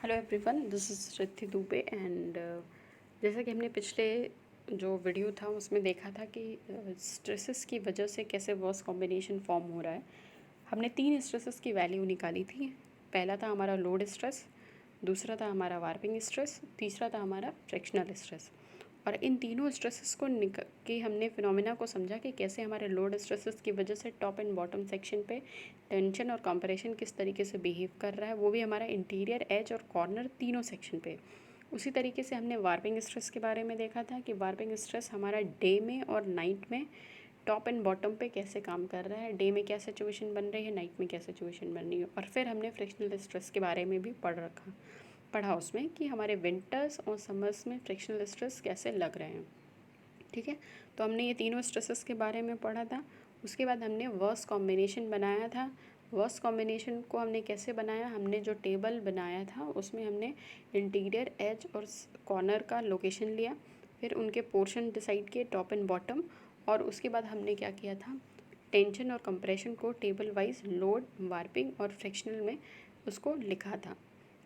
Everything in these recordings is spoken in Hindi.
Hello everyone, this is Riddhi Dubey and जैसा कि हमने पिछले जो वीडियो था उसमें देखा था कि स्ट्रेसेस की वजह से कैसे वर्स कॉम्बिनेशन फॉर्म हो रहा है। हमने 3 स्ट्रेसेस की वैल्यू निकाली थी। पहला था हमारा लोड स्ट्रेस, दूसरा था हमारा वार्पिंग स्ट्रेस, तीसरा था हमारा फ्रिक्शनल स्ट्रेस। और इन तीनों स्ट्रेसेस को के हमने फिनोमेना को समझा कि कैसे हमारे लोड स्ट्रेसेस की वजह से टॉप एंड बॉटम सेक्शन पे टेंशन और कंप्रेशन किस तरीके से बिहेव कर रहा है, वो भी हमारा इंटीरियर, एज और कॉर्नर तीनों सेक्शन पे। उसी तरीके से हमने वार्पिंग स्ट्रेस के बारे में देखा था कि वार्पिंग स्ट्रेस हमारा डे में और नाइट में टॉप एंड बॉटम पे कैसे काम कर रहा है, डे में क्या सिचुएशन बन रही है, नाइट में क्या सिचुएशन बन रही है। और फिर हमने फ्रिक्शनल स्ट्रेस के बारे में भी पढ़ा उसमें कि हमारे विंटर्स और समर्स में फ्रिक्शनल स्ट्रेस कैसे लग रहे हैं। ठीक है, तो हमने ये तीनों स्ट्रेसेस के बारे में पढ़ा था। उसके बाद हमने वर्स कॉम्बिनेशन बनाया था। वर्स कॉम्बिनेशन को हमने कैसे बनाया, हमने जो टेबल बनाया था उसमें हमने इंटीरियर, एज और कॉर्नर का लोकेशन लिया, फिर उनके पोर्शन डिसाइड किए, टॉप एंड बॉटम। और उसके बाद हमने क्या किया था, टेंशन और कंप्रेशन को टेबल वाइज लोड, वार्पिंग और फ्रिक्शनल में उसको लिखा था।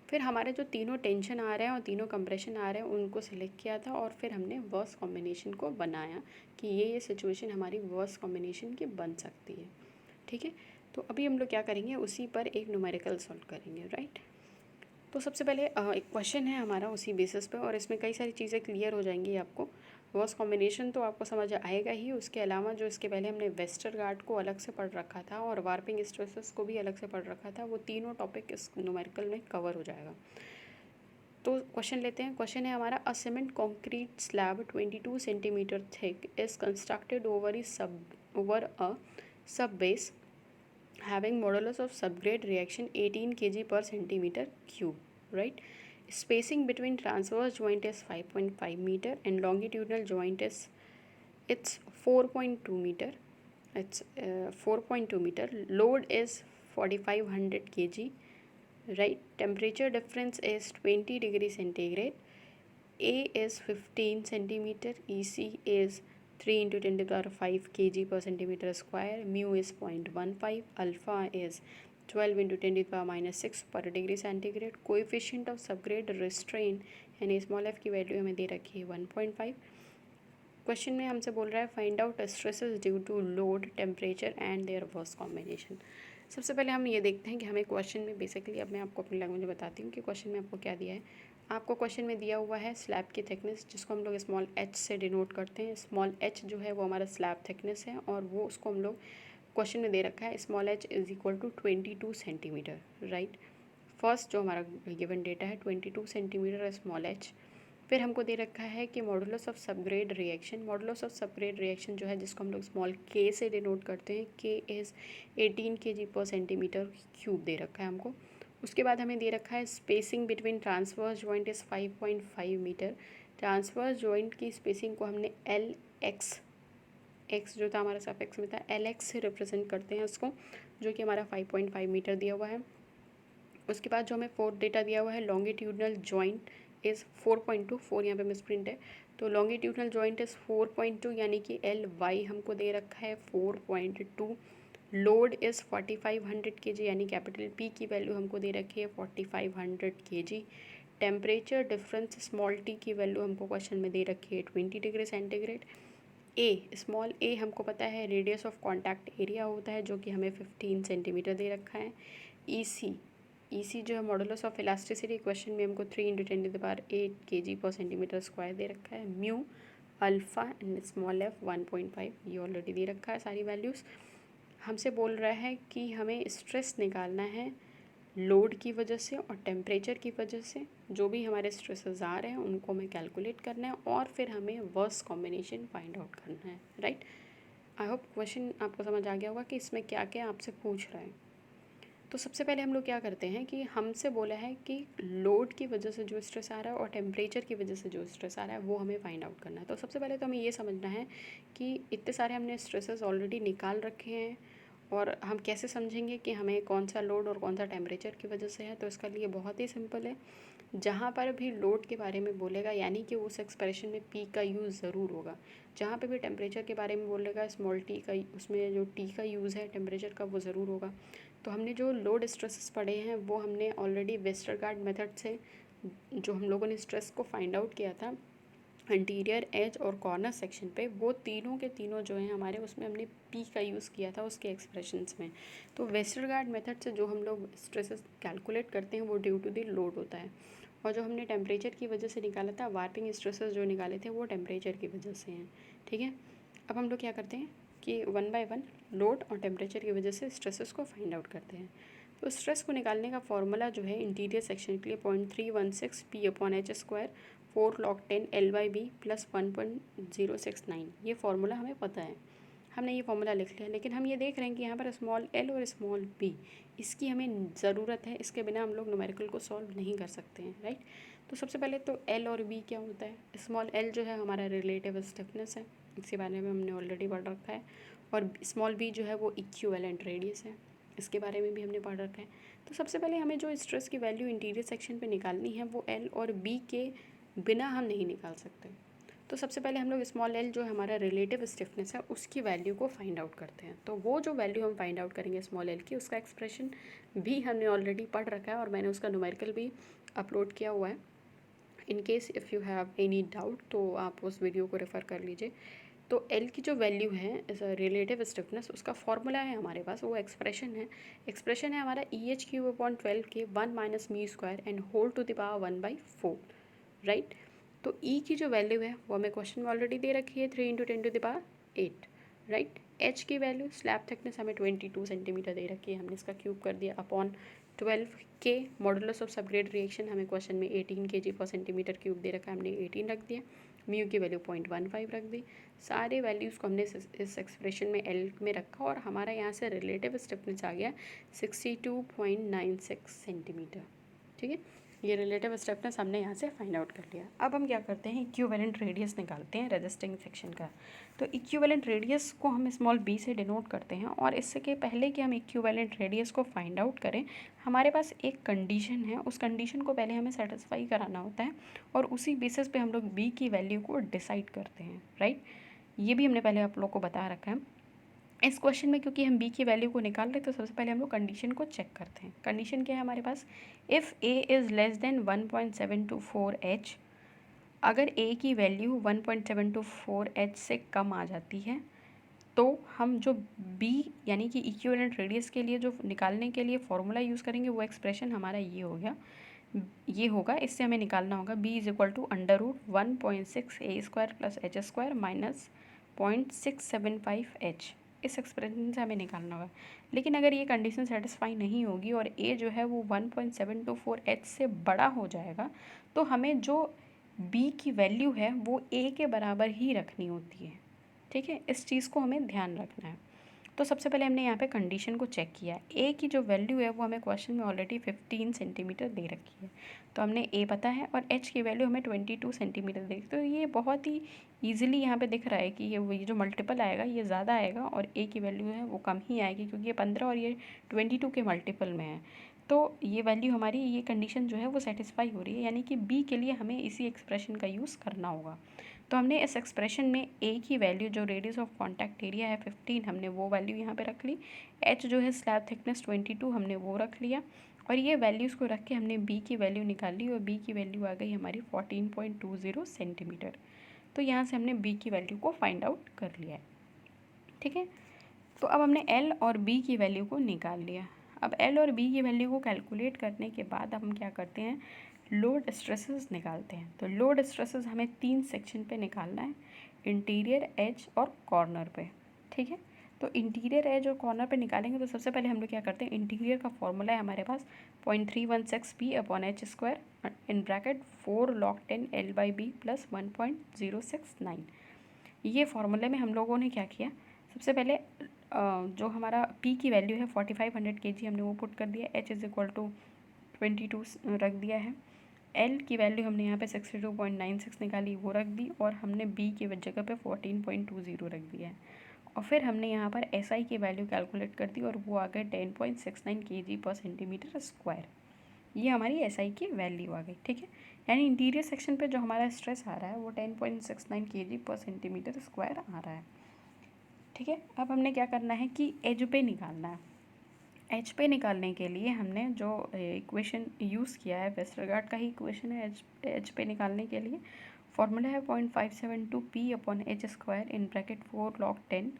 फिर हमारे जो तीनों टेंशन आ रहे हैं और तीनों कंप्रेशन आ रहे हैं उनको सिलेक्ट किया था और फिर हमने वर्स कॉम्बिनेशन को बनाया कि ये सिचुएशन हमारी वर्स कॉम्बिनेशन की बन सकती है। ठीक है, तो अभी हम लोग क्या करेंगे, उसी पर एक न्यूमेरिकल सॉल्व करेंगे, राइट। तो सबसे पहले एक क्वेश्चन है हमारा उसी बेसिस पे, और इसमें कई सारी चीज़ें क्लियर हो जाएंगी आपको। वर्स कॉम्बिनेशन तो आपको समझ आएगा ही, उसके अलावा जो इसके पहले हमने वेस्टरगार्ड को अलग से पढ़ रखा था और वार्पिंग स्ट्रेसेस को भी अलग से पढ़ रखा था, वो तीनों टॉपिक इस न्यूमेरिकल में कवर हो जाएगा। तो क्वेश्चन लेते हैं। क्वेश्चन है हमारा, a cement concrete slab 22 centimetre thick is constructed over a sub base having modulus of subgrade reaction 18 kg per centimeter cube, right? Spacing between transverse joint is 5.5 meter and longitudinal joint is it's 4.2 meter. It's 4.2 meter. Load is 4500 kg, right? Temperature difference is 20 degree centigrade. A is 15 centimeter. EC is 3 into 10 to the power 5 kg per centimeter square. Mu is 0.15. Alpha is 12 into 10 to the power minus 6 per degree centigrade. Coefficient of subgrade restraint यानी स्मॉल f की वैल्यू हमें दे रखी है 1.5। क्वेश्चन में हमसे बोल रहा है find out stresses due to load, temperature and their worse combination. सबसे पहले हम ये देखते हैं कि हमें क्वेश्चन में बेसिकली, अब मैं आपको अपनी लैंग्वेज में बताती हूँ कि क्वेश्चन में आपको क्या दिया है। आपको क्वेश्चन में दिया हुआ है स्लैब की थिकनेस, जिसको हम लोग स्मॉल h से डिनोट करते हैं। स्मॉल h जो है वो हमारा स्लैब थिकनेस है, और वो उसको हम लोग क्वेश्चन में दे रखा है small h is equal to 22 centimetre, right. First जो हमारा गिवन डेटा है 22 सेंटीमीटर स्मॉल h। फिर हमको दे रखा है कि modulus of subgrade reaction, modulus of subgrade reaction जो है जिसको हम लोग स्मॉल k से डिनोट करते हैं, k इज़ 18 kg पर सेंटीमीटर क्यूब दे रखा है हमको। उसके बाद हमें दे रखा है spacing between transverse joint is 5.5 metre. Transverse joint की स्पेसिंग को हमने एल एक्स जो था हमारा सफिक्स में था LX से रिप्रेजेंट करते हैं उसको, जो कि हमारा 5.5 मीटर दिया हुआ है। उसके बाद जो हमें फोर्थ डेटा दिया हुआ है लॉन्गिट्यूडनल जॉइंट इज़ 4.2, 4 यहाँ पे मिसप्रिंट है, तो लॉन्गिट्यूडनल जॉइंट इज़ 4.2 यानी कि LY हमको दे रखा है 4.2। लोड इज़ 4500 kg यानी कैपिटल P की वैल्यू हमको दे रखी है 4500 kg। Temperature difference small t की वैल्यू हमको क्वेश्चन में दे रखी है 20 डिग्री सेंटीग्रेड। स्मॉल a हमको पता है रेडियस ऑफ कॉन्टैक्ट एरिया होता है, जो कि हमें 15 सेंटीमीटर दे रखा है। EC जो है मॉडुलस ऑफ इलास्टिसिटी, क्वेश्चन में हमको 3 into 10 to the power 8 kg पर सेंटीमीटर स्क्वायर दे रखा है। Mu, alpha and small f 1.5, ये ऑलरेडी दे रखा है सारी वैल्यूज़। हमसे बोल रहा है कि हमें स्ट्रेस निकालना है लोड की वजह से और टेम्परेचर की वजह से। जो भी हमारे स्ट्रेसेस आ रहे हैं उनको हमें कैलकुलेट करना है और फिर हमें वर्स कॉम्बिनेशन फाइंड आउट करना है, राइट। आई होप क्वेश्चन आपको समझ आ गया होगा कि इसमें क्या क्या आपसे पूछ रहा है। तो सबसे पहले हम लोग क्या करते हैं कि हमसे बोला है कि लोड की वजह से जो स्ट्रेस आ रहा है और टेम्परेचर की वजह से जो स्ट्रेस आ रहा है वो हमें फाइंड आउट करना है। तो सबसे पहले तो हमें ये समझना है कि इतने सारे हमने स्ट्रेसेस ऑलरेडी निकाल रखे हैं, और हम कैसे समझेंगे कि हमें कौन सा लोड और कौन सा टेम्परेचर की वजह से है। तो इसका लिए बहुत ही सिंपल है, जहाँ पर भी लोड के बारे में बोलेगा यानी कि उस एक्सप्रेशन में P का यूज़ ज़रूर होगा। जहाँ पे भी टेम्परेचर के बारे में बोलेगा स्मॉल t का, उसमें जो T का यूज़ है टेम्परेचर का वो ज़रूर होगा। तो हमने जो लोड स्ट्रेसेस पढ़े हैं वो हमने ऑलरेडी वेस्टरगार्ड मेथड से जो हम लोगों ने स्ट्रेस को फाइंड आउट किया था इंटीरियर एज और कॉर्नर सेक्शन पे, वो तीनों के तीनों जो हैं हमारे, उसमें हमने पी का यूज़ किया था उसके एक्सप्रेशंस में। तो वेस्टरगार्ड मेथड से जो हम लोग स्ट्रेसेस कैलकुलेट करते हैं वो ड्यू टू द लोड होता है, और जो हमने टेम्परेचर की वजह से निकाला था, वार्पिंग स्ट्रेसेस जो निकाले थे वो टेम्परेचर की वजह से हैं। ठीक है, अब हम लोग क्या करते हैं कि 1 बाय 1 लोड और टेम्परेचर की वजह से स्ट्रेसेस को फाइंड आउट करते हैं। तो स्ट्रेस को निकालने का फॉर्मूला जो है इंटीरियर सेक्शन के लिए 0.316 P/H², 4 log 10 L/B प्लस 1.069, ये फार्मूला हमें पता है, हमने ये फार्मूला लिख लिया। लेकिन हम ये देख रहे हैं कि यहाँ पर स्मॉल एल और स्मॉल बी, इसकी हमें ज़रूरत है, इसके बिना हम लोग न्यूमेरिकल को सॉल्व नहीं कर सकते हैं, राइट। तो सबसे पहले तो एल और बी क्या होता है। स्मॉल एल जो है हमारा रिलेटिव स्टिफनेस है, इसके बारे में हमने ऑलरेडी पढ़ रखा है, और स्मॉल बी जो है वो इक्विवेलेंट रेडियस है, इसके बारे में भी हमने पढ़ रखा है। तो सबसे पहले हमें जो स्ट्रेस की वैल्यू इंटीरियर सेक्शन पे निकालनी है वो एल और बी के बिना हम नहीं निकाल सकते। तो सबसे पहले हम लोग स्मॉल एल जो है हमारा रिलेटिव स्टिफनेस है उसकी वैल्यू को फाइंड आउट करते हैं। तो वो जो वैल्यू हम फाइंड आउट करेंगे स्मॉल एल की, उसका एक्सप्रेशन भी हमने ऑलरेडी पढ़ रखा है और मैंने उसका न्यूमेरिकल भी अपलोड किया हुआ है। In case if you have any doubt तो आप उस वीडियो को रेफ़र कर लीजिए। तो एल की जो वैल्यू है रिलेटिव स्टिफनेस, उसका फॉर्मूला है हमारे पास, वो एक्सप्रेशन है हमारा EH³/12 के 1 minus mu square and whole to the power 1/4, राइट। तो ई की जो वैल्यू है वो हमें क्वेश्चन में ऑलरेडी दे रखी है 3 × 10⁸, राइट। एच की वैल्यू स्लैब थिकनेस हमें 22 सेंटीमीटर दे रखी है, हमने इसका क्यूब कर दिया अपॉन 12 के मॉडुलस ऑफ सबग्रेड रिएक्शन हमें क्वेश्चन में 18 kg/cm³ दे रखा है, हमने 18 रख दिया। म्यू की वैल्यू 0.15 रख दी। सारे वैल्यूज़ को हमने इस एक्सप्रेशन में एल में रखा और हमारा यहाँ से रिलेटिव स्टिफनेस आ गया 62.96 सेंटीमीटर। ठीक है, ये रिलेटिव स्टिफनेस हमने यहाँ से फाइंड आउट कर लिया। अब हम क्या करते हैं, इक्विवेलेंट रेडियस निकालते हैं रेजिस्टिंग सेक्शन का। तो इक्विवेलेंट रेडियस को हम स्मॉल बी से डिनोट करते हैं, और इससे के पहले कि हम इक्विवेलेंट रेडियस को फाइंड आउट करें, हमारे पास एक कंडीशन है, उस कंडीशन को पहले हमें सेटिस्फाई कराना होता है, और उसी बेसिस पे हम लोग बी की वैल्यू को डिसाइड करते हैं, राइट। ये भी हमने पहले आप लोग को बता रखा है। इस क्वेश्चन में क्योंकि हम बी की वैल्यू को निकाल रहे, तो सबसे पहले हम लोग कंडीशन को चेक करते हैं। कंडीशन क्या है हमारे पास, if A is less than 1.724 H, अगर ए की वैल्यू 1.724 H से कम आ जाती है तो हम जो बी यानी कि इक्विवेलेंट रेडियस के लिए जो निकालने के लिए फॉर्मूला यूज़ करेंगे, वो एक्सप्रेशन हमारा ये हो गया, ये होगा, इससे हमें निकालना होगा b = √1.6a² + h² minus 0.675 H। इस एक्सप्रेशन से हमें निकालना होगा। लेकिन अगर ये कंडीशन सेटिस्फाई नहीं होगी और a जो है वो 1.724 H से बड़ा हो जाएगा, तो हमें जो b की वैल्यू है वो a के बराबर ही रखनी होती है। ठीक है, इस चीज़ को हमें ध्यान रखना है। तो सबसे पहले हमने यहाँ पे कंडीशन को चेक किया। ए की जो वैल्यू है वो हमें क्वेश्चन में ऑलरेडी 15 सेंटीमीटर दे रखी है, तो हमने ए पता है, और एच की वैल्यू हमें 22 सेंटीमीटर दे रखी है। तो ये बहुत ही ईजिली यहाँ पे दिख रहा है कि ये जो मल्टीपल आएगा ये ज़्यादा आएगा और ए की वैल्यू है वो कम ही आएगी, क्योंकि ये 15 और ये 22 के मल्टीपल में है। तो ये वैल्यू हमारी, ये कंडीशन जो है वो सेटिस्फाई हो रही है, यानी कि बी के लिए हमें इसी एक्सप्रेशन का यूज़ करना होगा। तो हमने इस एक्सप्रेशन में ए की वैल्यू जो रेडियस ऑफ कॉन्टैक्ट एरिया है 15, हमने वो वैल्यू यहाँ पे रख ली। एच जो है स्लैब थिकनेस 22, हमने वो रख लिया, और ये वैल्यूज़ को रख के हमने बी की वैल्यू निकाल ली, और बी की वैल्यू आ गई हमारी 14.20 सेंटीमीटर। तो यहाँ से हमने बी की वैल्यू को फाइंड आउट कर लिया है। ठीक है, तो अब हमने एल और बी की वैल्यू को निकाल लिया। अब एल और बी की वैल्यू को कैलकुलेट करने के बाद हम क्या करते हैं, लोड स्ट्रेसेस निकालते हैं। तो लोड स्ट्रेसेस हमें 3 सेक्शन पे निकालना है, इंटीरियर, एज और कॉर्नर पे। ठीक है, तो इंटीरियर, एज और कॉर्नर पे निकालेंगे। तो सबसे पहले हम लोग क्या करते हैं, इंटीरियर का फॉर्मूला है हमारे पास 0.316 P/H² इन ब्रैकेट 4 log 10 L/B प्लस 1.069। ये फार्मूले में हम लोगों ने क्या किया, सबसे पहले जो हमारा P की वैल्यू है 4500 kg हमने वो पुट कर दिया, H = 22 रख दिया है, L की वैल्यू हमने यहाँ पे 62.96 निकाली, वो रख दी, और हमने B की जगह पे 14.20 रख दिया है, और फिर हमने यहाँ पर SI की वैल्यू कैलकुलेट कर दी और वो आ गए 10.69 kg/cm²। ये हमारी SI की वैल्यू आ गई। ठीक है, यानी इंटीरियर सेक्शन पे जो हमारा स्ट्रेस आ रहा है वो 10.69 kg/cm² आ रहा है। ठीक है, अब हमने क्या करना है कि एज पे निकालना है। एच पे निकालने के लिए हमने जो इक्वेशन यूज़ किया है वेस्टरगार्ड का ही इक्वेशन है एच पे निकालने के लिए। फॉर्मूला है 0.572 P upon H square in bracket 4 log 10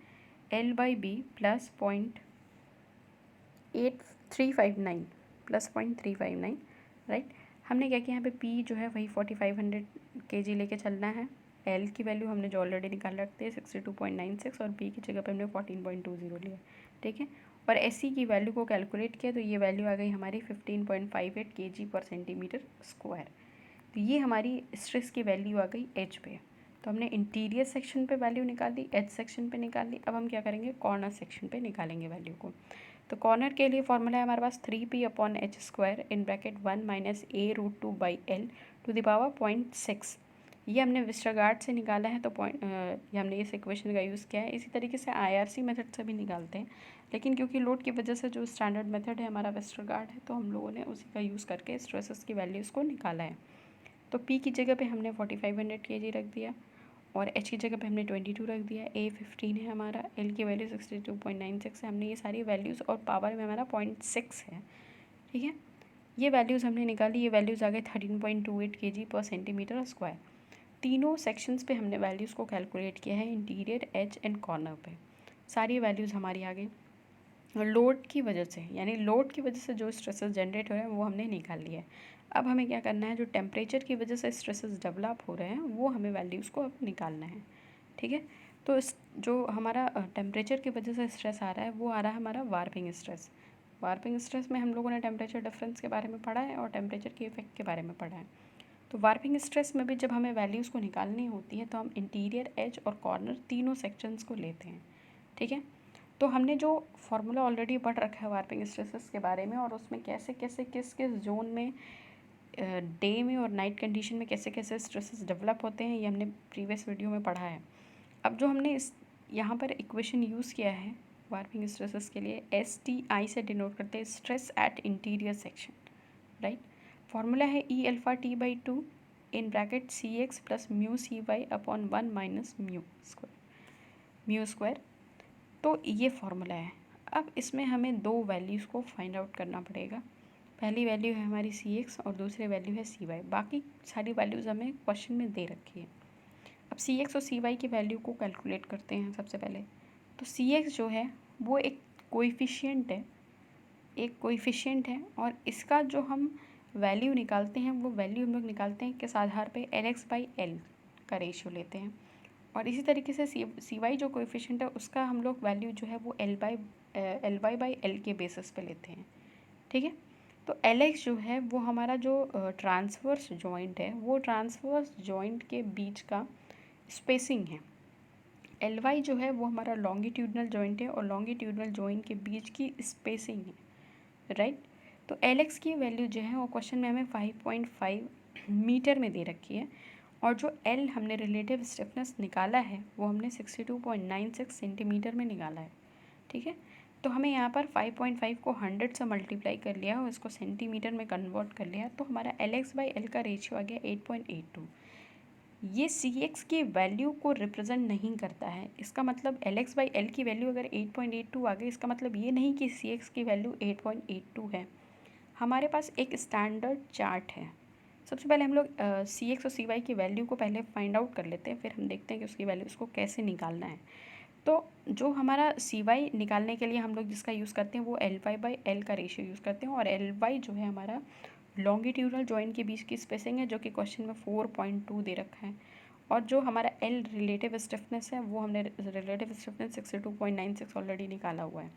L by B plus 0.8359 plus 0.359 right. हमने क्या किया यहाँ पे पी जो है वही 4500 kg लेके चलना है। एल की वैल्यू हमने जो ऑलरेडी निकाल रखते हैं 62.96 और बी की जगह पे हमने 14.20 लिया, ठीक है। और एस की वैल्यू को कैलकुलेट किया तो ये वैल्यू आ गई हमारी 15.58 kg पर सेंटीमीटर स्क्वायर। तो ये हमारी स्ट्रेस की वैल्यू आ गई एच पे। तो हमने इंटीरियर सेक्शन पे वैल्यू निकाल दी, एच सेक्शन पे निकाल ली। अब हम क्या करेंगे, कॉर्नर सेक्शन पे निकालेंगे वैल्यू को। तो कॉर्नर के लिए फॉर्मूला है हमारे पास 3p upon H square in bracket 1 minus a√2 by L two the power 0.6। ये हमने वेस्टरगार्ड से निकाला है, तो ये हमने इस इक्वेशन का यूज़ किया है। इसी तरीके से आईआरसी मेथड से भी निकालते हैं, लेकिन क्योंकि लोड की वजह से जो स्टैंडर्ड मेथड है हमारा वेस्टरगार्ड है, तो हम लोगों ने उसी का यूज़ करके स्ट्रेसेस की वैल्यूज़ को निकाला है। तो पी की जगह पे हमने 4500 kg रख दिया और एच की जगह पे हमने 22 रख दिया। ए 15 है हमारा, एल की वैल्यू 62.96 है। हमने ये सारी वैल्यूज़ और पावर में हमारा 0.6 है, ठीक है। ये वैल्यूज़ हमने निकाली, ये वैल्यूज़ आ गए 13.28 kg पर सेंटीमीटर स्क्वायर। तीनों सेक्शंस पे हमने वैल्यूज़ को कैलकुलेट किया है, इंटीरियर, एच एंड कॉर्नर पे। सारी वैल्यूज़ हमारी आ गई। लोड की वजह से, यानी लोड की वजह से जो स्ट्रेसेस जनरेट हो रहे हैं वो हमने निकाल लिया है। अब हमें क्या करना है, जो टेम्परेचर की वजह से स्ट्रेसेस डेवलप हो रहे हैं वो हमें वैल्यूज़ को अब निकालना है, ठीक है। तो इस जो हमारा टेम्परेचर की वजह से स्ट्रेस आ रहा है वो आ रहा है हमारा वार्पिंग स्ट्रेस। वार्पिंग स्ट्रेस में हम लोगों ने टेम्परेचर डिफरेंस के बारे में पढ़ा है और टेम्परेचर के इफेक्ट के बारे में पढ़ा है। तो वार्पिंग स्ट्रेस में भी जब हमें वैल्यूज़ को निकालनी होती है तो हम इंटीरियर, एज और कॉर्नर तीनों सेक्शंस को लेते हैं, ठीक है। तो हमने जो फार्मूला ऑलरेडी पढ़ रखा है वार्पिंग स्ट्रेसेस के बारे में, और उसमें कैसे कैसे किस किस जोन में डे में और नाइट कंडीशन में कैसे कैसे स्ट्रेसेस डेवलप होते हैं, ये हमने प्रीवियस वीडियो में पढ़ा है। अब जो हमने इस यहाँ पर इक्वेशन यूज़ किया है वार्पिंग स्ट्रेसेस के लिए, STI से डिनोट करते हैं stress at interior section, right. Formula है E∝T/2 in bracket CX plus mu CY upon 1 minus mu square. तो ये फॉर्मूला है। अब इसमें हमें दो वैल्यूज़ को फाइंड आउट करना पड़ेगा। पहली वैल्यू है हमारी CX और दूसरी वैल्यू है CY। बाकी सारी वैल्यूज़ हमें क्वेश्चन में दे रखी है। अब CX और CY की वैल्यू को कैलकुलेट करते हैं सबसे पहले। तो CX जो है वो एक कोएफिशिएंट है, और इसका जो हम वैल्यू निकालते हैं वो वैल्यू हम लोग निकालते हैं किस आधार पे, LX/L का रेशियो लेते हैं। और इसी तरीके से CY जो कोएफिशिएंट है उसका हम लोग वैल्यू जो है वो LY/L के बेसिस पे लेते हैं, ठीक है। तो LX जो है वो हमारा जो ट्रांसवर्स जॉइंट है, वो ट्रांसवर्स जॉइंट के बीच का स्पेसिंग है। LY जो है वो हमारा लॉन्गिट्यूडनल जॉइंट है और लॉन्गिट्यूडनल जॉइंट के बीच की स्पेसिंग है, राइट। तो LX की वैल्यू जो है वो क्वेश्चन में हमें 5.5 मीटर में दे रखी है, और जो L हमने रिलेटिव स्टिफनेस निकाला है वो हमने 62.96 सेंटीमीटर में निकाला है, ठीक है। तो हमें यहाँ पर 5.5 को 100 से मल्टीप्लाई कर लिया और इसको सेंटीमीटर में कन्वर्ट कर लिया, तो हमारा LX/L का रेशियो आ गया 8.82। ये CX की वैल्यू को रिप्रेजेंट नहीं करता है। इसका मतलब LX/L की वैल्यू अगर 8.82 आ गई, इसका मतलब ये नहीं कि CX की वैल्यू 8.82 है। हमारे पास एक स्टैंडर्ड चार्ट है। सबसे पहले हम लोग CX और CY की वैल्यू को पहले फाइंड आउट कर लेते हैं, फिर हम देखते हैं कि उसकी वैल्यू उसको कैसे निकालना है। तो जो हमारा CY निकालने के लिए हम लोग जिसका यूज़ करते हैं वो LY/L का रेशियो यूज़ करते हैं, और LY जो है हमारा लॉन्गिट्यूडनल जॉइंट के बीच की स्पेसिंग है, जो कि क्वेश्चन में 4.2 दे रखा है। और जो हमारा L रिलेटिव स्टिफनेस है वो हमने रिलेटिव स्टिफनेस 62.96 ऑलरेडी निकाला हुआ है।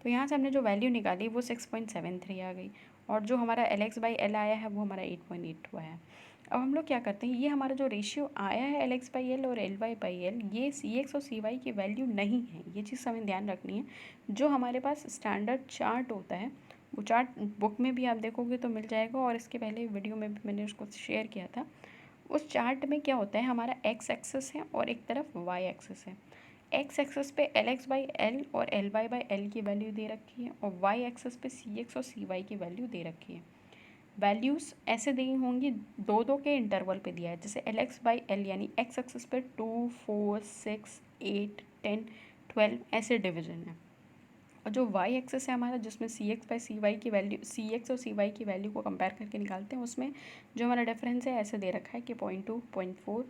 तो यहाँ से हमने जो वैल्यू निकाली वो 6.73 आ गई, और जो हमारा LX/L आया है वो हमारा 8.82 आया है। अब हम लोग क्या करते हैं, ये हमारा जो रेशियो आया है LX/L और LY/L, ये CX और CY की वैल्यू नहीं है। ये चीज़ हमें ध्यान रखनी है। जो हमारे पास स्टैंडर्ड चार्ट होता है, वो चार्ट बुक में भी आप देखोगे तो मिल जाएगा, और इसके पहले वीडियो में भी मैंने उसको शेयर किया था। उस चार्ट में क्या होता है, हमारा एक्स एक्सेस है और एक तरफ वाई एक्सेस है। एक्स एक्सेस पे LX/L और LY/L की वैल्यू दे रखी है, और वाई एक्सेस पे CX और CY की वैल्यू दे रखी है। वैल्यूज़ ऐसे दी होंगी, दो दो के इंटरवल पे दिया है। जैसे LX/L यानी एक्स एक्सेस पे 2, 4, 6, 8, 10, 12 ऐसे डिवीजन है, और जो वाई एक्सेस है हमारा, जिसमें सी एक्स बाई सी वाई की वैल्यू, सी एक्स और सी वाई की वैल्यू को कंपेयर करके निकालते हैं, उसमें जो हमारा डिफरेंस है ऐसे दे रखा है कि 0.2, 0.4,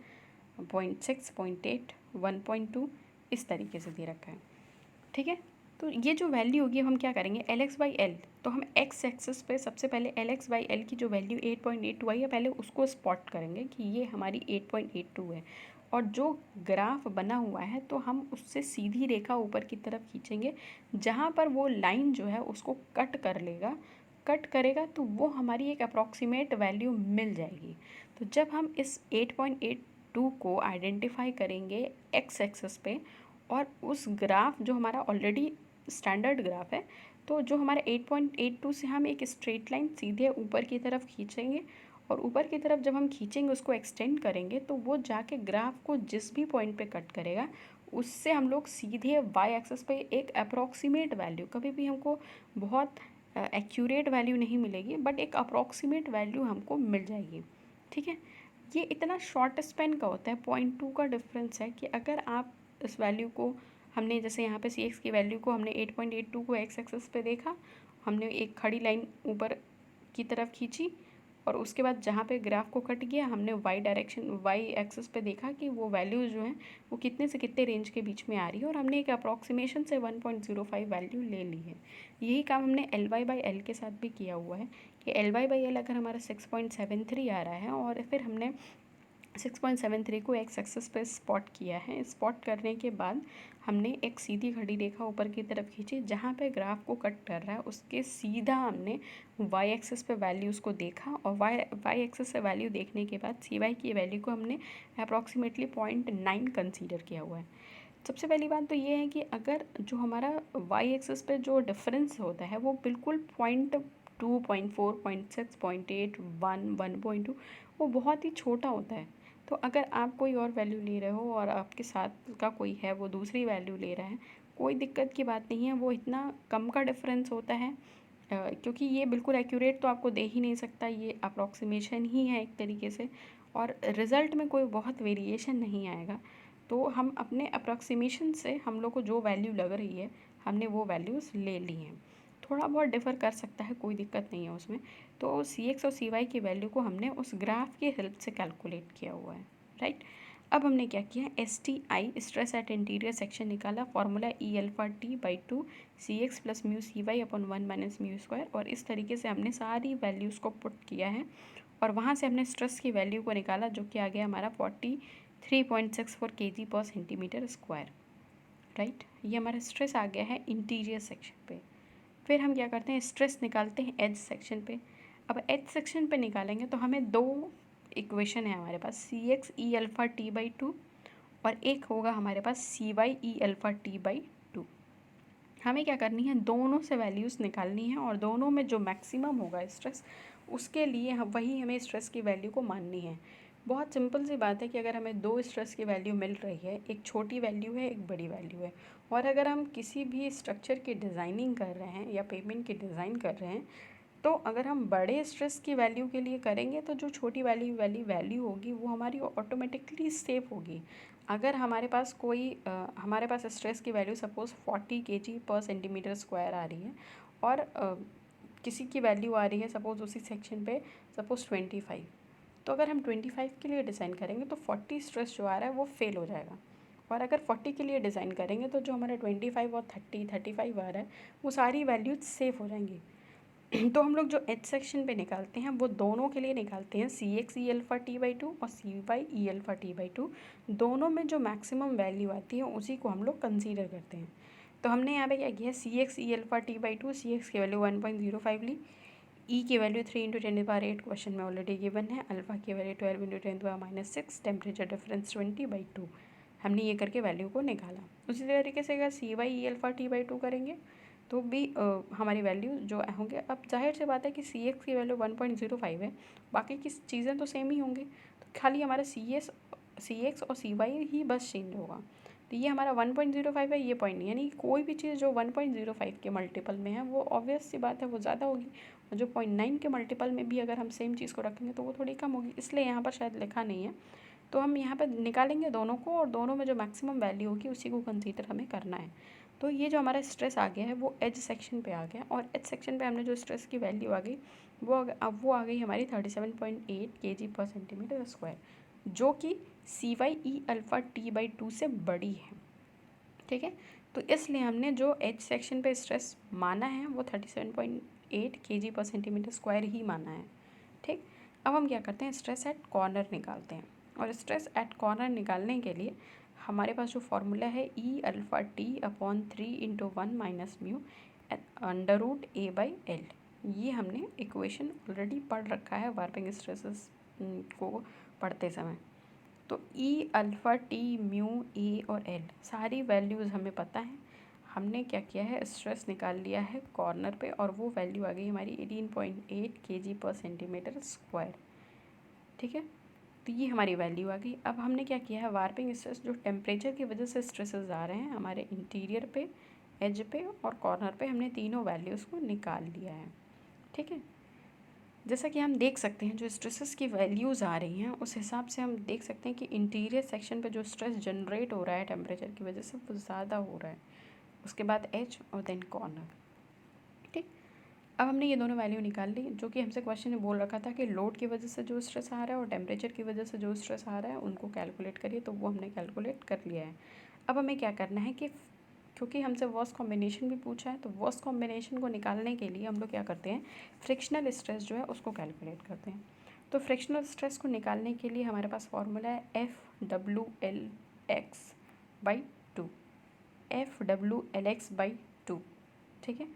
0.6, 0.8, 1.2 इस तरीके से दे रखा है। ठीक है, तो ये जो वैल्यू होगी हम क्या करेंगे, एल एक्स बाई एल, तो हम एक्स एक्सेस पे सबसे पहले एल एक्स बाई एल की जो वैल्यू 8.82 आई है पहले उसको स्पॉट करेंगे कि ये हमारी 8.82 है। और जो ग्राफ बना हुआ है तो हम उससे सीधी रेखा ऊपर की तरफ खींचेंगे, जहाँ पर वो लाइन जो है उसको कट कर लेगा, कट करेगा तो वो हमारी एक अप्रॉक्सीमेट वैल्यू मिल जाएगी। तो जब हम इस 8.82 को आइडेंटिफाई करेंगे एक्स एक्सेस पे, और उस ग्राफ जो हमारा ऑलरेडी स्टैंडर्ड ग्राफ है, तो जो हमारा 8.82 से हम एक स्ट्रेट लाइन सीधे ऊपर की तरफ खींचेंगे, और ऊपर की तरफ जब हम खींचेंगे उसको एक्सटेंड करेंगे तो वो जाके ग्राफ को जिस भी पॉइंट पे कट करेगा उससे हम लोग सीधे वाई एक्सेस पे एक अप्रॉक्सीमेट वैल्यू, कभी भी हमको बहुत एक्यूरेट वैल्यू नहीं मिलेगी बट एक अप्रॉक्सीमेट वैल्यू हमको मिल जाएगी। ठीक है, ये इतना शॉर्ट स्पेन का होता है, 0.2 का डिफरेंस है कि अगर आप इस वैल्यू को, हमने जैसे यहाँ पे सी एक्स की वैल्यू को हमने 8.82 को एक्स एक्सेस पे देखा, हमने एक खड़ी लाइन ऊपर की तरफ खींची, और उसके बाद जहाँ पे ग्राफ को कट गया हमने वाई डायरेक्शन, वाई एक्सेस पे देखा कि वो वैल्यूज़ जो हैं वो कितने से कितने रेंज के बीच में आ रही है, और हमने एक अप्रॉक्सीमेशन से 1.05 वैल्यू ले ली है। यही काम हमने एल वाई बाई एल के साथ भी किया हुआ है कि एल वाई बाई एल अगर हमारा 6.73 आ रहा है और फिर हमने 6.73 को एक्स एक्सेस पे स्पॉट किया है, स्पॉट करने के बाद हमने एक सीधी खड़ी रेखा ऊपर की तरफ खींची, जहाँ पे ग्राफ को कट कर रहा है उसके सीधा हमने वाई एक्सेस पे वैल्यूज़ को देखा, और वाई एक्सेस से वैल्यू देखने के बाद सी वाई की वैल्यू को हमने अप्रॉक्सीमेटली 0.9 कंसीडर किया हुआ है। सबसे पहली बात तो ये है कि अगर जो हमारा वाई एक्सेस पे जो डिफरेंस होता है वो बिल्कुल 0.2, 0.4, 0.6, 0.8, 1.2 वो बहुत ही छोटा होता है, तो अगर आप कोई और वैल्यू ले रहे हो और आपके साथ का कोई है वो दूसरी वैल्यू ले रहा है, कोई दिक्कत की बात नहीं है, वो इतना कम का डिफरेंस होता है क्योंकि ये बिल्कुल एक्यूरेट तो आपको दे ही नहीं सकता, ये अप्रॉक्सीमेशन ही है एक तरीके से, और रिज़ल्ट में कोई बहुत वेरिएशन नहीं आएगा। तो हम अपने अप्रॉक्सीमेशन से हम लोग को जो वैल्यू लग रही है हमने वो वैल्यूज़ ले ली हैं। थोड़ा बहुत डिफ़र कर सकता है, कोई दिक्कत नहीं है उसमें। तो सी एक्स और सी वाई की वैल्यू को हमने उस ग्राफ की हेल्प से कैलकुलेट किया हुआ है, राइट। अब हमने क्या किया, S T I stress at interior section निकाला, formula E alpha T by 2 C X plus mu C Y upon 1 minus mu square, और इस तरीके से हमने सारी वैल्यूज़ को पुट किया है, और वहाँ से हमने स्ट्रेस की वैल्यू को निकाला जो कि आ गया हमारा 43.64 kg पर सेंटीमीटर स्क्वायर, राइट। ये हमारा स्ट्रेस आ गया है इंटीरियर सेक्शन पे। फिर हम क्या करते हैं, स्ट्रेस निकालते हैं एज सेक्शन पे। अब एज सेक्शन पे निकालेंगे तो हमें दो इक्वेशन है हमारे पास, C X E alpha T by 2 और एक होगा हमारे पास C Y E alpha T by 2। हमें क्या करनी है, दोनों से वैल्यूज़ निकालनी है, और दोनों में जो मैक्सिमम होगा स्ट्रेस उसके लिए हम वही हमें स्ट्रेस की वैल्यू को माननी है। बहुत सिंपल सी बात है कि अगर हमें दो स्ट्रेस की वैल्यू मिल रही है, एक छोटी वैल्यू है एक बड़ी वैल्यू है, और अगर हम किसी भी स्ट्रक्चर की डिज़ाइनिंग कर रहे हैं या पेमेंट की डिज़ाइन कर रहे हैं, तो अगर हम बड़े स्ट्रेस की वैल्यू के लिए करेंगे तो जो छोटी वैल्यू वाली वैल्यू होगी वो हमारी ऑटोमेटिकली सेफ होगी। अगर हमारे पास हमारे पास स्ट्रेस की वैल्यू सपोज़ 40 kg पर सेंटीमीटर स्क्वायर आ रही है, और किसी की वैल्यू आ रही है सपोज़ उसी सेक्शन पे सपोज़ 25, तो अगर हम 25 के लिए डिज़ाइन करेंगे तो 40 स्ट्रेस जो आ रहा है वो फेल हो जाएगा, और अगर 40 के लिए डिज़ाइन करेंगे तो जो हमारा 25 और 35 आ रहा है वो सारी वैल्यूज सेफ़ हो जाएंगी। तो हम लोग जो एच सेक्शन पे निकालते हैं वो दोनों के लिए निकालते हैं, C X E alpha T by 2 और C Y E alpha T by 2, दोनों में जो मैक्सिमम वैल्यू आती है उसी को हम लोग कंसीडर करते हैं। तो हमने यहाँ पे क्या किया, C X E alpha T by 2, C X की वैल्यू 1.05 ली, ई की वैल्यू 3 × 10⁸ क्वेश्चन में ऑलरेडी गिवन है, अल्फ़ा की वैल्यू 12 × 10⁻⁻6, टेम्परेचर डिफरेंस 20/2, हमने ये करके वैल्यू को निकाला। उसी तरीके से अगर C Y E alpha T by 2 करेंगे तो भी हमारी वैल्यू जो होंगे, अब जाहिर सी बात है कि सी एक्स की वैल्यू 1.05 है, बाकी की चीज़ें तो सेम ही होंगी, तो खाली हमारा सी एक्स और सी वाई ही बस चेंज होगा। तो ये हमारा 1.05 है, ये पॉइंट नहीं, यानी कोई भी चीज़ जो 1.05 के मल्टीपल में है वो ऑब्वियस सी बात है वो ज़्यादा होगी, और जो 0.9 के मल्टीपल में भी अगर हम सेम चीज़ को रखेंगे तो वो थोड़ी कम होगी, इसलिए यहाँ पर शायद लिखा नहीं है। तो हम यहाँ पर निकालेंगे दोनों को, और दोनों में जो मैक्सिमम वैल्यू होगी उसी को कंसीडर हमें करना है। तो ये जो हमारा स्ट्रेस आ गया है वो एज सेक्शन पे आ गया, और एज सेक्शन पे हमने जो स्ट्रेस की वैल्यू आ गई अब वो आ गई हमारी 37.8 kg/cm², जो कि CYE∝T/2 से बड़ी है। ठीक है, तो इसलिए हमने जो एज सेक्शन पे स्ट्रेस माना है वो 37.8 kg/cm² ही माना है। ठीक, अब हम क्या करते हैं, स्ट्रेस एट कॉर्नर निकालते हैं। और स्ट्रेस एट कॉर्नर निकालने के लिए हमारे पास जो फॉर्मूला है E∝T/3 × 1 - μ √A/L, ये हमने इक्वेशन ऑलरेडी पढ़ रखा है वार्पिंग स्ट्रेसेस को पढ़ते समय। तो E∝T, μ, A और L सारी वैल्यूज़ हमें पता है। हमने क्या किया है, स्ट्रेस निकाल लिया है कॉर्नर पे, और वो वैल्यू आ गई हमारी 18.8 kg/cm²। ठीक है, तो ये हमारी वैल्यू आ गई। अब हमने क्या किया है, वार्पिंग स्ट्रेस जो टेम्परेचर की वजह से स्ट्रेसेस आ रहे हैं हमारे इंटीरियर पे, एज पे और कॉर्नर पे, हमने तीनों वैल्यूज़ को निकाल लिया है। ठीक है, जैसा कि हम देख सकते हैं जो स्ट्रेसेस की वैल्यूज़ आ रही हैं उस हिसाब से हम देख सकते हैं कि इंटीरियर सेक्शन पे जो स्ट्रेस जनरेट हो रहा है टेम्परेचर की वजह से वो ज़्यादा हो रहा है, उसके बाद एज और देन कॉर्नर। ठीक, अब हमने ये दोनों वैल्यू निकाल ली, जो कि हमसे क्वेश्चन में बोल रखा था कि लोड की वजह से जो स्ट्रेस आ रहा है और टेम्परेचर की वजह से जो स्ट्रेस आ रहा है उनको कैलकुलेट करिए, तो वो हमने कैलकुलेट कर लिया है। अब हमें क्या करना है कि क्योंकि हमसे वर्स कॉम्बिनेशन भी पूछा है, तो वर्स कॉम्बिनेशन को निकालने के लिए हम लोग क्या करते हैं, फ्रिक्शनल स्ट्रेस जो है उसको कैलकुलेट करते हैं। तो फ्रिक्शनल स्ट्रेस को निकालने के लिए हमारे पास फॉर्मूला है FWLX/2, FWLX/2। ठीक है,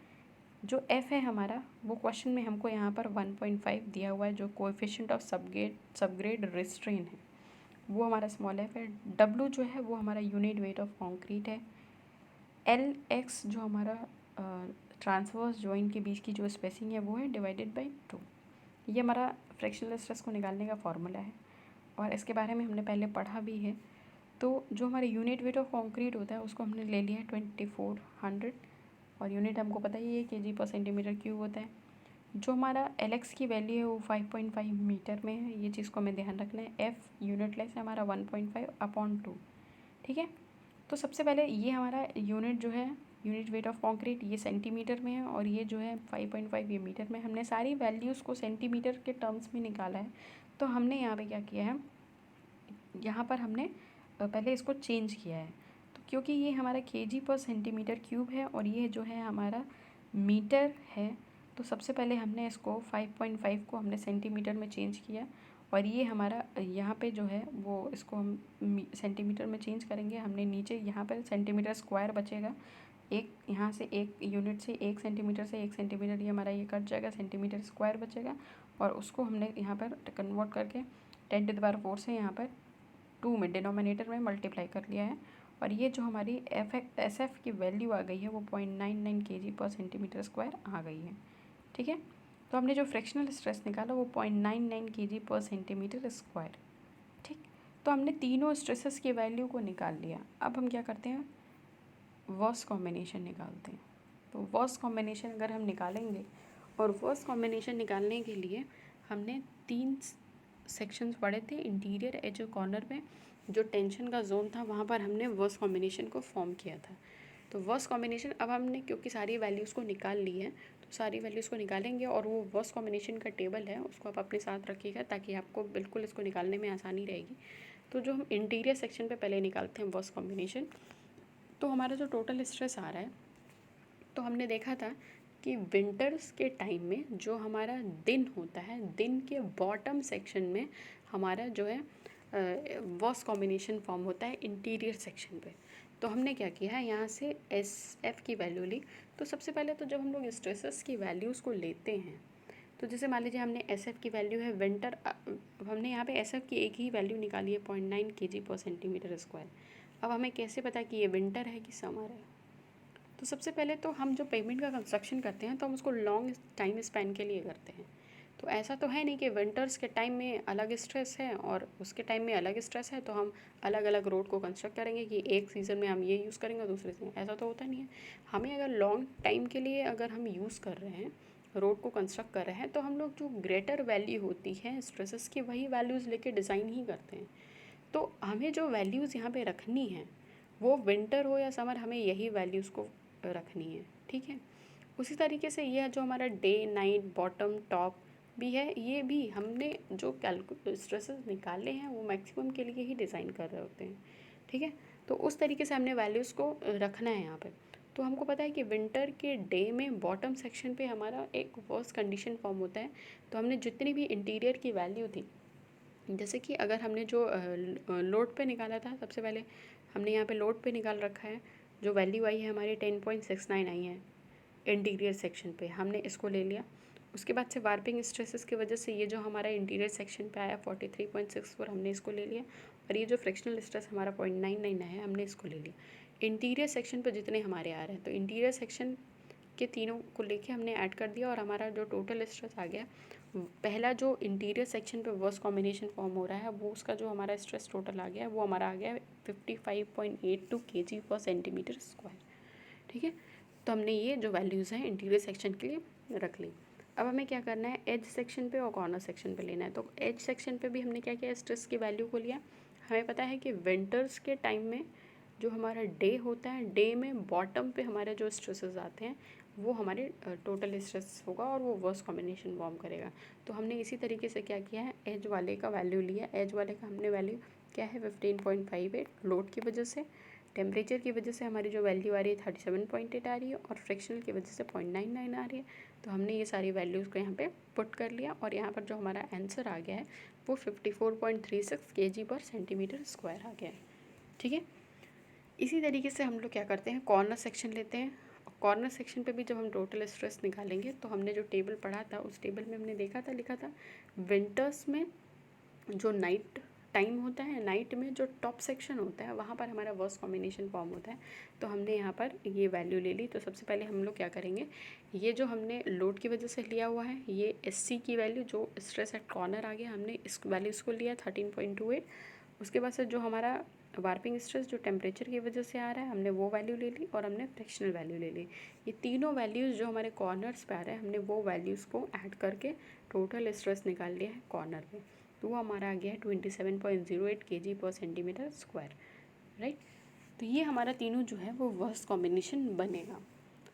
जो F है हमारा वो क्वेश्चन में हमको यहाँ पर 1.5 दिया हुआ है, जो कोएफिशिएंट ऑफ सबग्रेड रिस्ट्रेन है वो हमारा स्मॉल f है। W जो है वो हमारा यूनिट वेट ऑफ कॉन्क्रीट है। LX जो हमारा ट्रांसवर्स जॉइंट के बीच की जो स्पेसिंग है वो है /2। ये हमारा फ्रिक्शनल स्ट्रेस को निकालने का फॉर्मूला है, और इसके बारे में हमने पहले पढ़ा भी है। तो जो हमारे यूनिट वेट ऑफ कॉन्क्रीट होता है उसको हमने ले लिया है 2400, और यूनिट हमको पता ही है kg/cm³ होता है। जो हमारा LX की वैल्यू है वो 5.5 मीटर में है, ये चीज़ को हमें ध्यान रखना है। F यूनिट लेस है हमारा 1.5/2। ठीक है, तो सबसे पहले ये हमारा यूनिट जो है, यूनिट वेट ऑफ कॉन्क्रीट, ये सेंटीमीटर में है, और ये जो है 5.5 ये मीटर में। हमने सारी वैल्यूज़ को सेंटीमीटर के टर्म्स में निकाला है। तो हमने यहाँ पे क्या किया है, यहाँ पर हमने पहले इसको चेंज किया है। तो क्योंकि ये हमारा kg/cm³ है और ये जो है हमारा मीटर है, तो सबसे पहले हमने इसको 5.5 को हमने सेंटीमीटर में चेंज किया, और ये हमारा यहाँ पे जो है वो इसको हम सेंटीमीटर में चेंज करेंगे। हमने नीचे यहाँ पर सेंटीमीटर² बचेगा, एक यहाँ से एक यूनिट से 1 सेंटीमीटर से 1 सेंटीमीटर ये हमारा ये कट जाएगा, सेंटीमीटर² बचेगा, और उसको हमने यहाँ पर कन्वर्ट करके 10⁴ से यहाँ पर 2 में डिनोमिनेटर में मल्टीप्लाई कर लिया है। और ये जो हमारी SF की वैल्यू आ गई है वो 0.99 kg/cm² आ गई है। ठीक है, तो हमने जो फ्रिक्शनल स्ट्रेस निकाला वो 0.99 kg/cm²। ठीक, तो हमने तीनों स्ट्रेसेस की वैल्यू को निकाल लिया। अब हम क्या करते हैं, वर्स कॉम्बिनेशन निकालते हैं। तो वर्स कॉम्बिनेशन अगर हम निकालेंगे, और वर्स कॉम्बिनेशन निकालने के लिए हमने 3 सेक्शंस पढ़े थे, इंटीरियर, एज और कॉर्नर में जो टेंशन का जोन था वहाँ पर हमने वर्स कॉम्बिनेशन को फॉर्म किया था। तो वर्स कॉम्बिनेशन अब हमने क्योंकि सारी वैल्यूज़ को निकाल ली है, तो सारी वैल्यूज़ को निकालेंगे, और वो वर्स कॉम्बिनेशन का टेबल है उसको आप अपने साथ रखिएगा ताकि आपको बिल्कुल इसको निकालने में आसानी रहेगी। तो जो हम इंटीरियर सेक्शन पे पहले निकालते हैं वर्स कॉम्बिनेशन, तो हमारा जो टोटल स्ट्रेस आ रहा है, तो हमने देखा था कि विंटर्स के टाइम में जो हमारा दिन होता है, दिन के बॉटम सेक्शन में हमारा जो है वर्स कॉम्बिनेशन फॉर्म होता है इंटीरियर सेक्शन पे। तो हमने क्या किया है, यहाँ से SF की वैल्यू ली। तो सबसे पहले तो जब हम लोग स्ट्रेसेस की वैल्यूज़ को लेते हैं, तो जैसे मान लीजिए हमने SF की वैल्यू है विंटर, हमने यहाँ पे SF की एक ही वैल्यू निकाली है 0.9 kg/cm²। अब हमें कैसे पता कि ये विंटर है कि समर है? तो सबसे पहले तो हम जो पेमेंट का कंस्ट्रक्शन करते हैं तो हम उसको लॉन्ग टाइम स्पैन के लिए करते हैं। तो ऐसा तो है नहीं कि विंटर्स के टाइम में अलग स्ट्रेस है और उसके टाइम में अलग स्ट्रेस है, तो हम अलग अलग रोड को कंस्ट्रक्ट करेंगे कि एक सीज़न में हम ये यूज़ करेंगे और दूसरे सीजन, ऐसा तो होता नहीं है। हमें अगर लॉन्ग टाइम के लिए अगर हम यूज़ कर रहे हैं, रोड को कंस्ट्रक्ट कर रहे हैं, तो हम लोग जो ग्रेटर वैल्यू होती है स्ट्रेसेस की वही वैल्यूज़ लेके डिज़ाइन ही करते हैं। तो हमें जो वैल्यूज़ यहाँ पे रखनी है वो विंटर हो या समर, हमें यही वैल्यूज़ को रखनी है, ठीक है। उसी तरीके से ये जो हमारा डे नाइट बॉटम टॉप भी है, ये भी हमने जो स्ट्रेसेस निकाले हैं वो मैक्सिमम के लिए ही डिज़ाइन कर रहे होते हैं, ठीक है। तो उस तरीके से हमने वैल्यूज़ को रखना है यहाँ पे। तो हमको पता है कि विंटर के डे में बॉटम सेक्शन पे हमारा एक वर्स्ट कंडीशन फॉर्म होता है। तो हमने जितनी भी इंटीरियर की वैल्यू थी, जैसे कि अगर हमने जो लोड पे निकाला था, सबसे पहले हमने यहाँ पे लोड पे निकाल रखा है, जो वैल्यू आई है हमारी 10.69 आई है इंटीरियर सेक्शन पे, हमने इसको ले लिया। उसके बाद से वार्पिंग स्ट्रेसेस की वजह से ये जो हमारा इंटीरियर सेक्शन पे आया 43.64, हमने इसको ले लिया। और ये जो फ्रिक्शनल स्ट्रेस हमारा 0.99 है, हमने इसको ले लिया। इंटीरियर सेक्शन पे जितने हमारे आ रहे हैं, तो इंटीरियर सेक्शन के तीनों को लेके हमने ऐड कर दिया और हमारा जो टोटल स्ट्रेस आ गया, पहला जो इंटीरियर सेक्शन पे वर्स्ट कॉम्बिनेशन फॉर्म हो रहा है, वो उसका जो हमारा स्ट्रेस टोटल आ गया, वो हमारा आ गया 55.82 kg पर सेंटीमीटर स्क्वायर, ठीक है। तो हमने ये जो वैल्यूज़ हैं इंटीरियर सेक्शन के लिए रख ली। अब हमें क्या करना है, एज सेक्शन पे और कॉर्नर सेक्शन पे लेना है। तो एज सेक्शन पे भी हमने क्या किया, स्ट्रेस की वैल्यू को लिया। हमें पता है कि विंटर्स के टाइम में जो हमारा डे होता है, डे में बॉटम पे हमारे जो स्ट्रेसेस आते हैं, वो हमारे टोटल स्ट्रेस होगा और वो वर्स्ट कॉम्बिनेशन फॉर्म करेगा। तो हमने इसी तरीके से क्या किया है, एज वाले का वैल्यू लिया। एज वाले का हमने वैल्यू क्या है 15.58, लोड की वजह से, टेम्परेचर की वजह से हमारी जो वैल्यू आ रही है 37.8 आ रही है, और फ्रिक्शनल की वजह से 0.99 आ रही है। तो हमने ये सारी वैल्यूज़ को यहाँ पे पुट कर लिया और यहाँ पर जो हमारा आंसर आ गया है वो 54.36 kg पर सेंटीमीटर स्क्वायर आ गया है, ठीक है। इसी तरीके से हम लोग क्या करते हैं, कॉर्नर सेक्शन लेते हैं। कॉर्नर सेक्शन पे भी जब हम टोटल स्ट्रेस निकालेंगे, तो हमने जो टेबल पढ़ा था उस टेबल में हमने देखा था, लिखा था विंटर्स में जो नाइट टाइम होता है, नाइट में जो टॉप सेक्शन होता है वहाँ पर हमारा वर्स्ट कॉम्बिनेशन फॉर्म होता है। तो हमने यहाँ पर ये वैल्यू ले ली। तो सबसे पहले हम लोग क्या करेंगे, ये जो हमने लोड की वजह से लिया हुआ है, ये SC की वैल्यू जो स्ट्रेस एट कॉर्नर आ गया, हमने इस वैल्यू इसको लिया 13.28। उसके बाद से जो हमारा वार्पिंग स्ट्रेस जो टेम्परेचर की वजह से आ रहा है, हमने वो वैल्यू ले ली और हमने फ्रिक्शनल वैल्यू ले ली। ये तीनों वैल्यूज़ जो हमारे कॉर्नर्स पे आ रहे हैं, हमने वो वैल्यूज़ को ऐड करके टोटल स्ट्रेस निकाल लिया है कॉर्नर पे। तो वो हमारा आ गया है 27.08 kg पर सेंटीमीटर स्क्वायर, राइट। तो ये हमारा तीनों जो है वो वर्स्ट कॉम्बिनेशन बनेगा।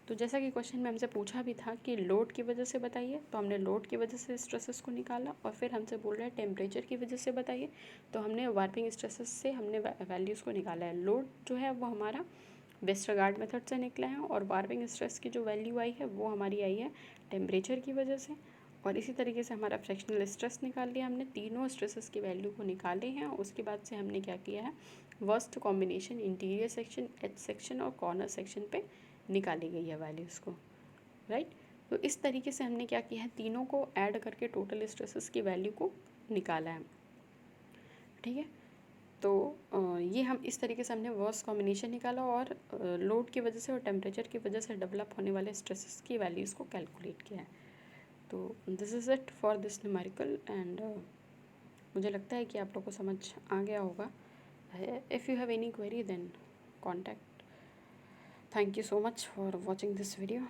तो जैसा कि क्वेश्चन में हमसे पूछा भी था कि लोड की वजह से बताइए, तो हमने लोड की वजह से स्ट्रेसेस को निकाला। और फिर हमसे बोल रहा है टेम्परेचर की वजह से बताइए, तो हमने वार्पिंग स्ट्रेसेस से हमने वैल्यूज़ को निकाला है। लोड जो है वो हमारा वेस्टरगार्ड मेथड से निकला है, और वार्पिंग स्ट्रेस की जो वैल्यू आई है वो हमारी आई है टेम्परेचर की वजह से। और इसी तरीके से हमारा फ्रैक्शनल स्ट्रेस निकाल लिया हमने, तीनों स्ट्रेसेस की वैल्यू को निकाले हैं। उसके बाद से हमने क्या किया है, worst combination interior section, edge section और कॉर्नर सेक्शन पे निकाली गई है वैल्यूज़ को, राइट। तो इस तरीके से हमने क्या किया है, तीनों को ऐड करके टोटल स्ट्रेसेस की वैल्यू को निकाला है, ठीक है। तो ये हम इस तरीके से हमने वर्स्ट कॉम्बिनेशन निकाला और लोड की वजह से और टेम्परेचर की वजह से डेवलप होने वाले स्ट्रेसेस की वैल्यूज़ को कैलकुलेट किया है। तो this is it for this numerical, and मुझे लगता है कि आप लोग को समझ आ गया होगा। If you have any query then contact. Thank you so much for watching this video.